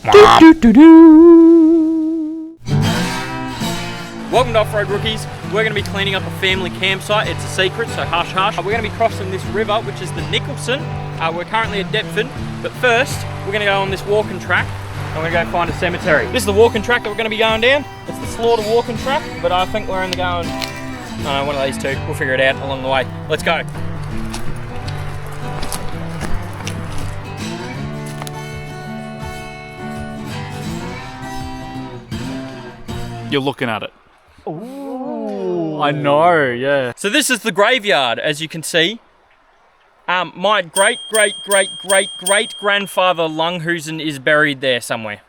Welcome to Offroad Rookies. We're going to be cleaning up a family campsite. It's a secret, so hush hush. We're going to be crossing this river, which is the Nicholson. We're currently at Deptford, but first we're going to go on this walking track and we're going to go find a cemetery. This is the walking track that we're going to be going down. It's the Slaughter walking track, but I think we're only going, one of these two. We'll figure it out along the way. Let's go. You're looking at it. Ooh. I know, yeah. So this is the graveyard, as you can see. My great-great-great-great-grandfather Lunghusen is buried there somewhere.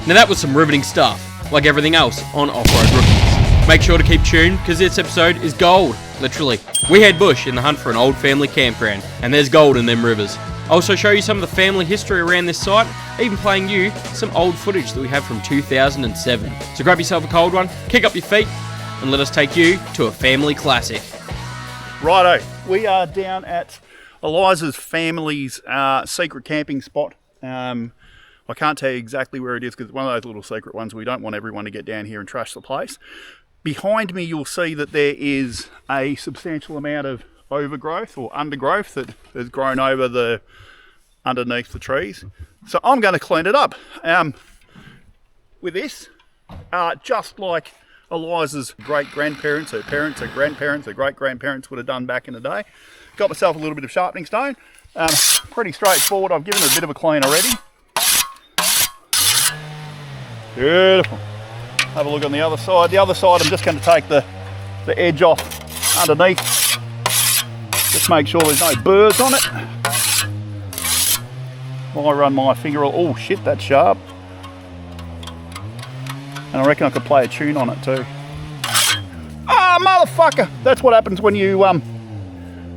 Now that was some riveting stuff, like everything else on Offroad Rookies. Make sure to keep tuned, because this episode is gold, literally. We head bush in the hunt for an old family campground, and there's gold in them rivers. I'll also show you some of the family history around this site, even playing you some old footage that we have from 2007. So grab yourself a cold one, kick up your feet, and let us take you to a family classic. Righto, we are down at Eliza's family's secret camping spot. I can't tell you exactly where it is because it's one of those little secret ones. We don't want everyone to get down here and trash the place. Behind me you'll see that there is a substantial amount of overgrowth or undergrowth that has grown over underneath the trees. So I'm going to clean it up with this, just like Eliza's great-grandparents, her parents, her grandparents, her great-grandparents would have done back in the day. Got myself a little bit of sharpening stone. Pretty straightforward. I've given it a bit of a clean already. Beautiful. Have a look on the other side. The other side, I'm just going to take the edge off underneath. Just make sure there's no burrs on it. While I run my finger, oh shit, that's sharp. And I reckon I could play a tune on it too. Ah, motherfucker! That's what happens when you,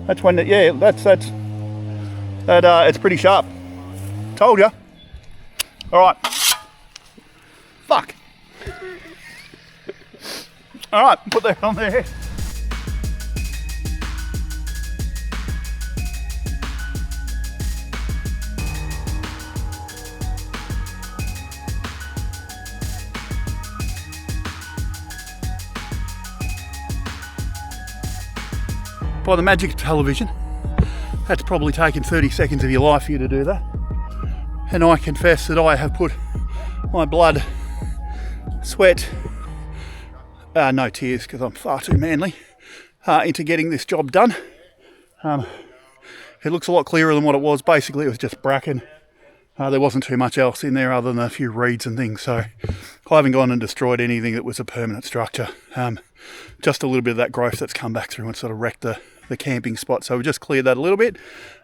that's when, it's pretty sharp. Told ya. Alright. Fuck. Alright, put that on there. By the magic of television, that's probably taken 30 seconds of your life for you to do that. And I confess that I have put my blood, sweat, no tears because I'm far too manly, into getting this job done. It looks a lot clearer than what it was. Basically it was just bracken. There wasn't too much else in there other than a few reeds and things, so I haven't gone and destroyed anything that was a permanent structure. Just a little bit of that growth that's come back through and sort of wrecked the camping spot, so we just cleared that a little bit.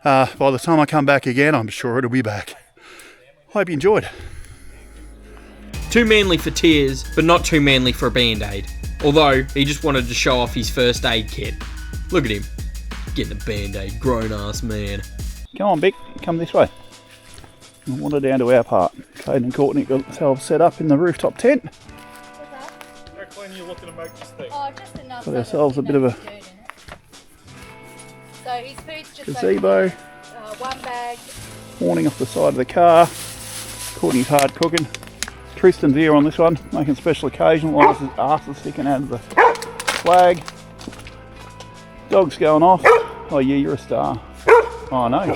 By the time I come back again, I'm sure it'll be back. Hope you enjoyed. Too manly for tears, but not too manly for a band-aid. Although, he just wanted to show off his first aid kit. Look at him, getting a band-aid, grown-ass man. Come on, Bick, come this way. We'll wander down to our part. Caden and Courtney got themselves set up in the rooftop tent. How clean are you looking to make this thing? Oh, just enough. Got ourselves a bit of a so his food's just gazebo. One bag. Warning off the side of the car. Courtney's hard cooking. Tristan's here on this one, making special occasion while his arse is sticking out of the swag. Dog's going off. Oh yeah, you're a star. Oh no.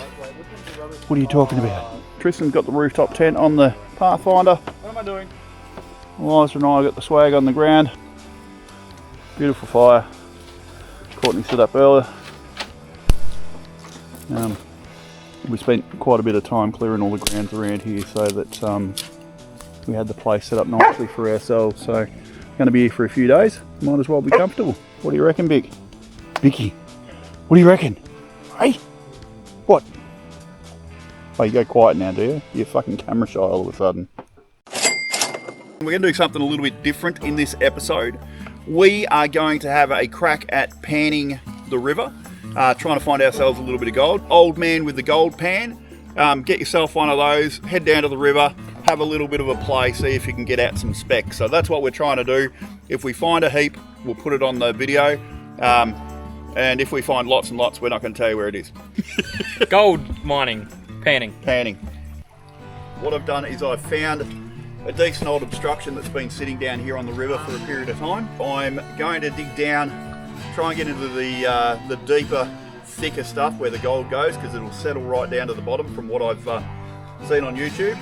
What are you talking about? Tristan's got the rooftop tent on the Pathfinder. What am I doing? Eliza and I got the swag on the ground. Beautiful fire. Courtney set up earlier. We spent quite a bit of time clearing all the grounds around here so that we had the place set up nicely for ourselves. So going to be here for a few days. Might as well be comfortable. What do you reckon, Vic? Vicky, what do you reckon? Hey? What? Oh, you go quiet now, do you? You're fucking camera shy all of a sudden. We're going to do something a little bit different in this episode. We are going to have a crack at panning the river, trying to find ourselves a little bit of gold. Old man with the gold pan. Get yourself one of those, head down to the river, have a little bit of a play, see if you can get out some specs. So that's what we're trying to do. If we find a heap, we'll put it on the video. And if we find lots and lots, we're not going to tell you where it is. Gold mining, panning. Panning. what I've done is I've found a decent old obstruction that's been sitting down here on the river for a period of time. I'm going to dig down, try and get into the deeper, thicker stuff where the gold goes, because it'll settle right down to the bottom from what I've seen on YouTube.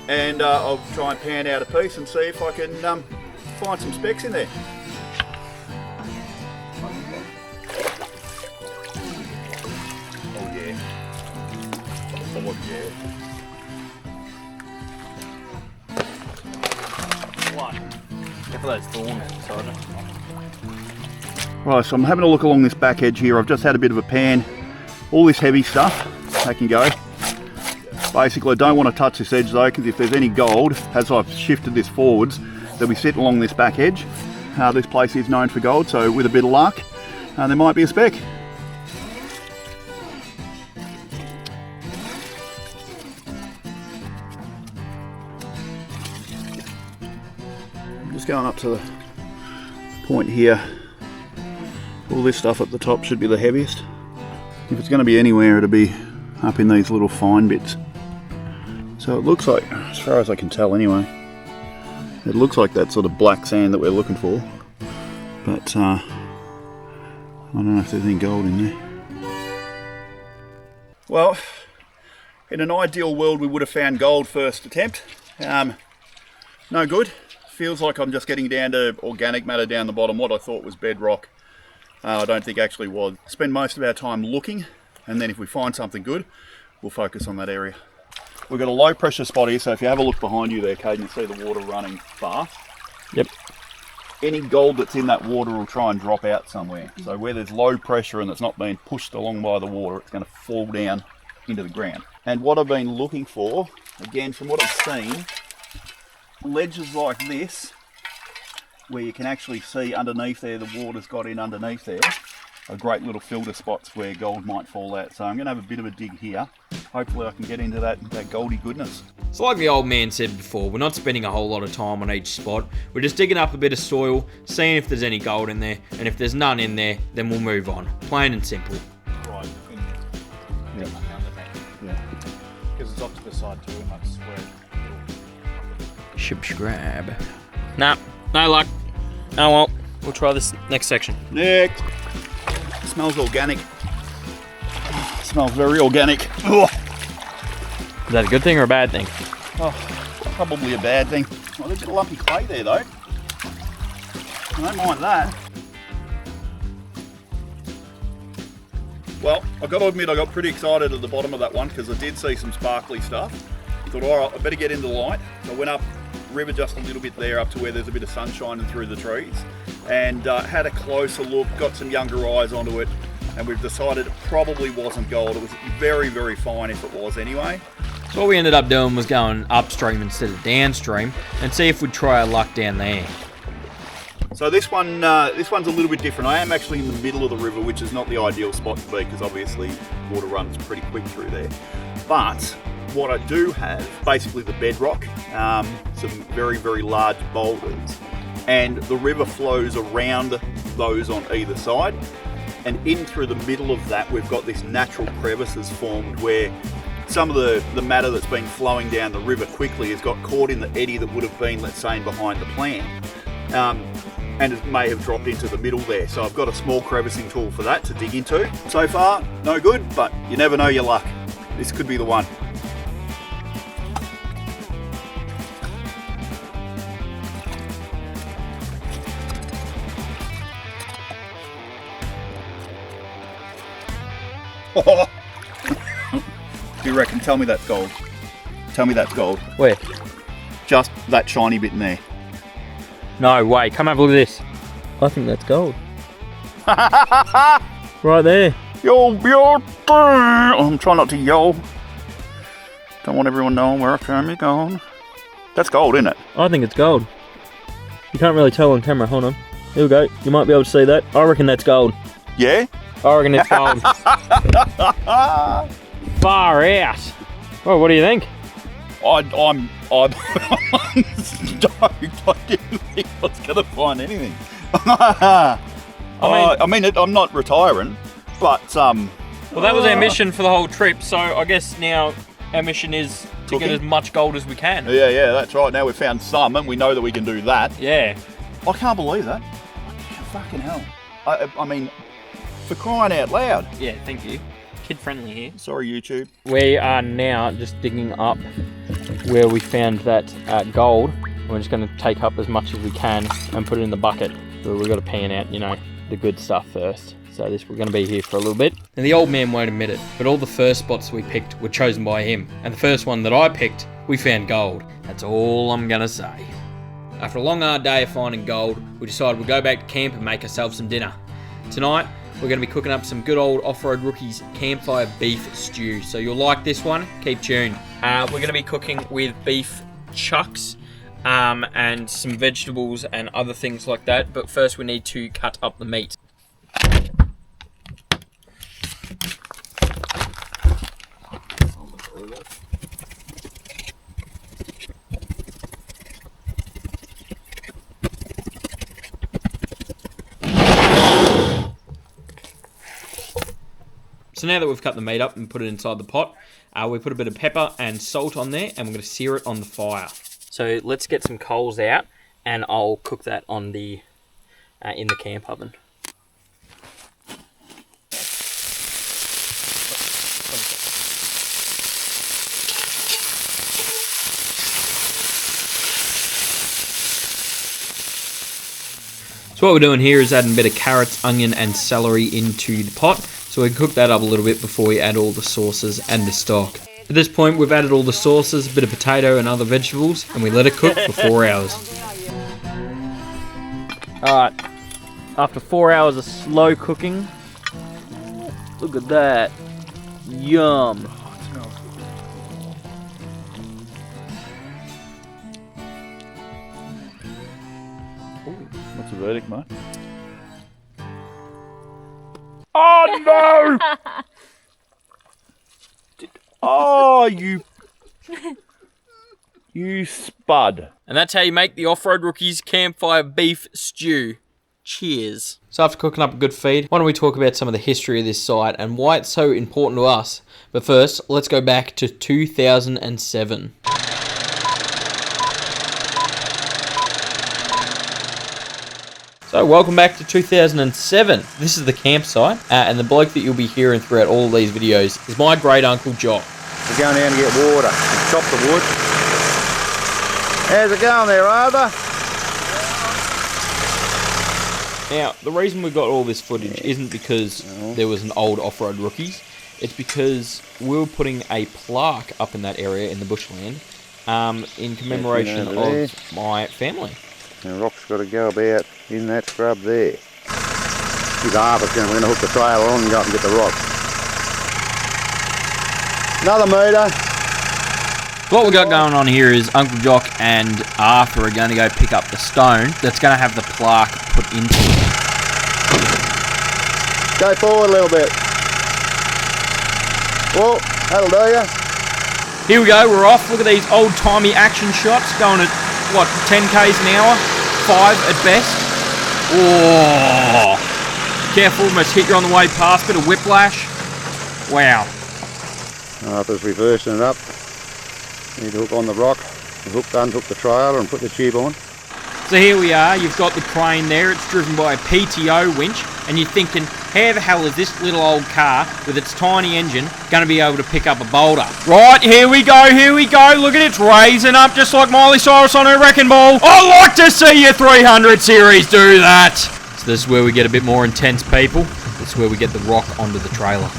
And I'll try and pan out a piece and see if I can find some specks in there. Oh yeah. Oh yeah. Careful those thorns inside it. Right, so I'm having a look along this back edge here. I've just had a bit of a pan. All this heavy stuff, that can go. Basically, I don't want to touch this edge though, because if there's any gold, as I've shifted this forwards, they'll be sitting along this back edge. This place is known for gold, so with a bit of luck, there might be a speck. I'm just going up to the point here. All this stuff at the top should be the heaviest. If it's going to be anywhere, it'll be up in these little fine bits. So it looks like, as far as I can tell anyway, it looks like that sort of black sand that we're looking for. But I don't know if there's any gold in there. Well, in an ideal world we would have found gold first attempt. No good. Feels like I'm just getting down to organic matter down the bottom, what I thought was bedrock. I don't think actually was. Spend most of our time looking, and then if we find something good, we'll focus on that area. We've got a low pressure spot here, so if you have a look behind you there, Caden, you'll see the water running fast. Yep. Any gold that's in that water will try and drop out somewhere. So where there's low pressure and it's not being pushed along by the water, it's going to fall down into the ground. And what I've been looking for, again from what I've seen, ledges like this, where you can actually see underneath there, the water's got in underneath there, are great little filter spots where gold might fall out. So I'm going to have a bit of a dig here. Hopefully I can get into that goldy goodness. So like the old man said before, we're not spending a whole lot of time on each spot. We're just digging up a bit of soil, seeing if there's any gold in there, and if there's none in there, then we'll move on. Plain and simple. Right. Yeah. Yeah. Because it's up to the side too, and that's where. Subscribe. Nah, no luck. Oh well, we'll try this next section. Next. It smells organic. It smells very organic. Oh, Is that a good thing or a bad thing? probably a bad thing. Oh, there's a bit of lumpy clay there though. I don't mind that. Well, I've got to admit I got pretty excited at the bottom of that one because I did see some sparkly stuff. I thought, all right, I better get into the light. So I went up river just a little bit there up to where there's a bit of sun shining through the trees, and had a closer look, got some younger eyes onto it, and we've decided it probably wasn't gold. It was very, very fine if it was anyway. So what we ended up doing was going upstream instead of downstream and see if we'd try our luck down there. So this one's a little bit different. I am actually in the middle of the river, which is not the ideal spot to be because obviously water runs pretty quick through there. But what I do have, basically the bedrock, some very, very large boulders, and the river flows around those on either side. And in through the middle of that, we've got this natural crevices formed where some of the matter that's been flowing down the river quickly has got caught in the eddy that would have been, let's say, behind the plant. And it may have dropped into the middle there. So I've got a small crevicing tool for that to dig into. So far, no good, but you never know your luck. This could be the one. Do you reckon? Tell me that's gold. Tell me that's gold. Where? Just that shiny bit in there. No way, come have a look at this. I think that's gold. Right there. Yo, I'm trying not to yell. Don't want everyone knowing where I found me gold. That's gold, isn't it? I think it's gold. You can't really tell on camera, hold on. Here we go, you might be able to see that. I reckon that's gold. Yeah? I reckon it's gold. Far out. Well, what do you think? I'm stoked. I didn't think I was going to find anything. I'm not retiring, but well, that was our mission for the whole trip, so I guess now our mission is to get as much gold as we can. Yeah, that's right. Now we've found some and we know that we can do that. Yeah. I can't believe that. Fucking hell. I mean, for crying out loud. Yeah, thank you. Kid friendly here. Sorry, YouTube. We are now just digging up where we found that gold. We're just going to take up as much as we can and put it in the bucket. But we've got to pan out, you know, the good stuff first. So we're going to be here for a little bit. And the old man won't admit it, but all the first spots we picked were chosen by him. And the first one that I picked, we found gold. That's all I'm going to say. After a long hard day of finding gold, we decided we'd go back to camp and make ourselves some dinner. Tonight, we're going to be cooking up some good old Offroad Rookies campfire beef stew. So you'll like this one, keep tuned. We're going to be cooking with beef chucks and some vegetables and other things like that. But first we need to cut up the meat. So now that we've cut the meat up and put it inside the pot, we put a bit of pepper and salt on there, and we're going to sear it on the fire. So let's get some coals out and I'll cook that on the in the camp oven. So what we're doing here is adding a bit of carrots, onion and celery into the pot. So we cook that up a little bit before we add all the sauces and the stock. At this point we've added all the sauces, a bit of potato and other vegetables, and we let it cook for 4 hours. Alright, after 4 hours of slow cooking, look at that, yum. What's the verdict, mate? Oh no! Oh, you spud. And that's how you make the Offroad Rookies campfire beef stew. Cheers. So after cooking up a good feed, why don't we talk about some of the history of this site and why it's so important to us. But first, let's go back to 2007. So welcome back to 2007. This is the campsite, and the bloke that you'll be hearing throughout all these videos is my great uncle Jock. We're going down to get water and chop the wood. How's it going there, Arthur? Now, the reason we got all this footage isn't because there was an old Offroad Rookies. It's because we were putting a plaque up in that area in the bushland in commemoration of my family. The rock's got to go about in that scrub there. His Arthur's we're going to hook the trailer on and go up and get the rock. Another metre. What we got going on here is Uncle Jock and Arthur are going to go pick up the stone that's going to have the plaque put into it. Go forward a little bit. Well, that'll do you. Here we go, we're off. Look at these old-timey action shots going at, what, 10 k's an hour? 5 at best. Oh, careful, almost hit you on the way past, bit of whiplash. Wow. Arthur's reversing it up. Need to hook on the rock, unhook the trailer and put the tube on. So here we are, you've got the crane there, it's driven by a PTO winch, and you're thinking, how the hell is this little old car with its tiny engine going to be able to pick up a boulder? Right, here we go, look at it, it's raising up just like Miley Cyrus on her wrecking ball. I'd like to see your 300 series do that. So this is where we get a bit more intense, people. This is where we get the rock onto the trailer.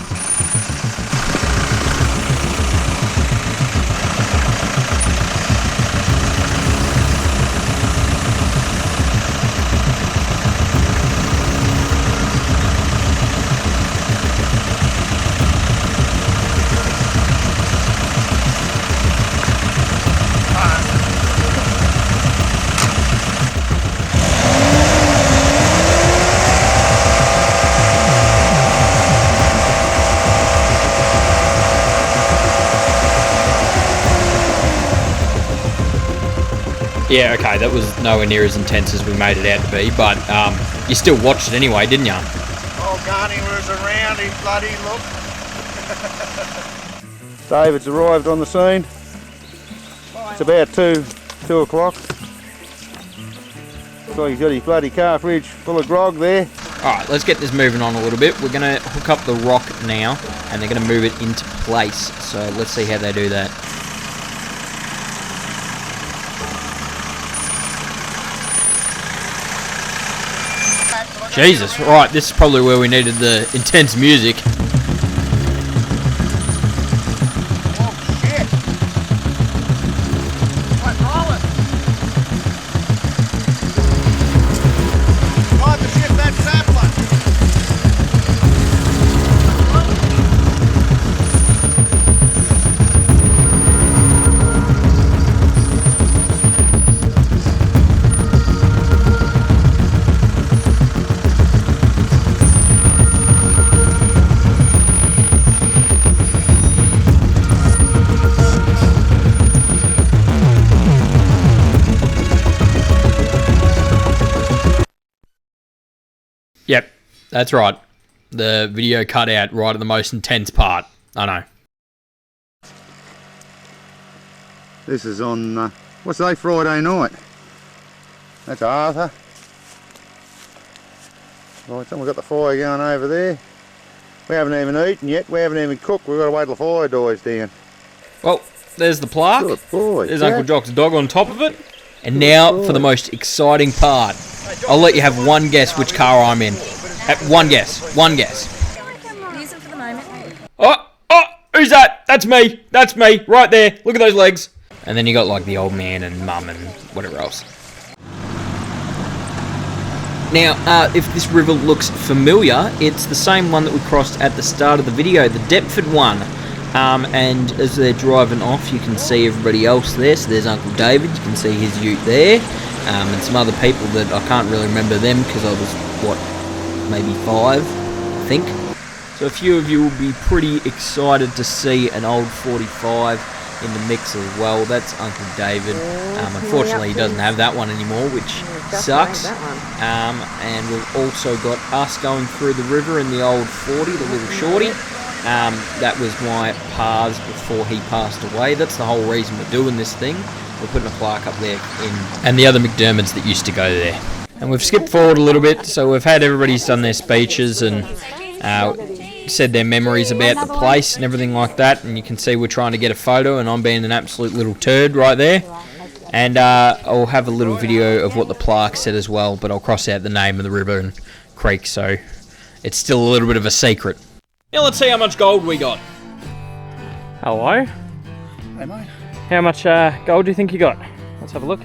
Yeah, okay, that was nowhere near as intense as we made it out to be, but you still watched it anyway, didn't you? Oh, Garney was around, he bloody look. David's arrived on the scene. It's about 2 o'clock. So he's got his bloody car fridge full of grog there. Alright, let's get this moving on a little bit. We're going to hook up the rock now, and they're going to move it into place. So let's see how they do that. Jesus, right, this is probably where we needed the intense music. Yep, that's right. The video cut out right at the most intense part. I know. This is on, what's today, Friday night. That's Arthur. Right, so we've got the fire going over there. We haven't even eaten yet, we haven't even cooked, we've got to wait till the fire dies down. Well, there's the plaque. Good boy. There's Uncle Jock's dog on top of it. And now for the most exciting part. I'll let you have one guess which car I'm in. One guess. One guess. Use it for the moment. Oh, who's that? That's me. That's me. Right there. Look at those legs. And then you got like the old man and mum and whatever else. Now, if this river looks familiar, it's the same one that we crossed at the start of the video, the Deptford one. And as they're driving off, you can see everybody else there. So there's Uncle David, you can see his ute there, and some other people that I can't really remember them because I was, maybe 5, I think. So a few of you will be pretty excited to see an old 45 in the mix as well. That's Uncle David. Unfortunately, he doesn't have that one anymore, which sucks. And we've also got us going through the river in the old 40, the little shorty. That was my Pars before he passed away. That's the whole reason we're doing this thing. We're putting a plaque up there and the other McDermotts that used to go there. And we've skipped forward a little bit, so we've had everybody's done their speeches and said their memories about the place and everything like that. And you can see we're trying to get a photo, and I'm being an absolute little turd right there. And I'll have a little video of what the plaque said as well, but I'll cross out the name of the river and creek, so it's still a little bit of a secret. Now let's see how much gold we got. Hello. Hey mate. How much gold do you think you got? Let's have a look.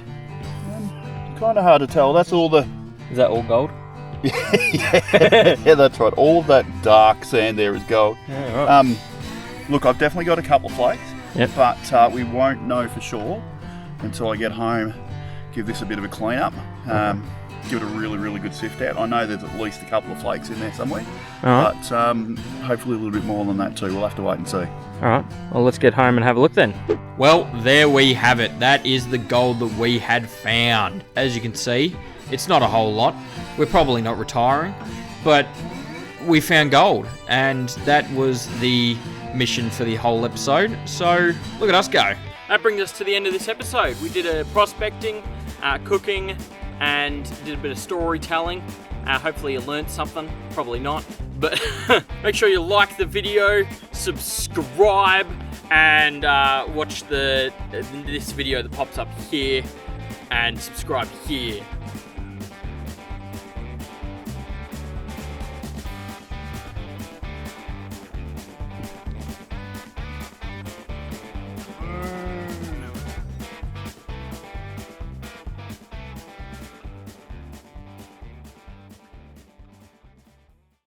Kind of hard to tell. That's all the... Is that all gold? Yeah, that's right. All of that dark sand there is gold. Yeah, right. Look, I've definitely got a couple of flakes. Yep. But we won't know for sure until I get home, give this a bit of a clean up, give it a really, really good sift out. I know there's at least a couple of flakes in there somewhere, Alright. but hopefully a little bit more than that too. We'll have to wait and see. Alright, well let's get home and have a look then. Well, there we have it. That is the gold that we had found. As you can see, it's not a whole lot. We're probably not retiring, but we found gold, and that was the mission for the whole episode. So look at us go. That brings us to the end of this episode. We did a prospecting, cooking, and did a bit of storytelling. Hopefully you learnt something, probably not, but make sure you like the video, subscribe, and watch this video that pops up here, and subscribe here.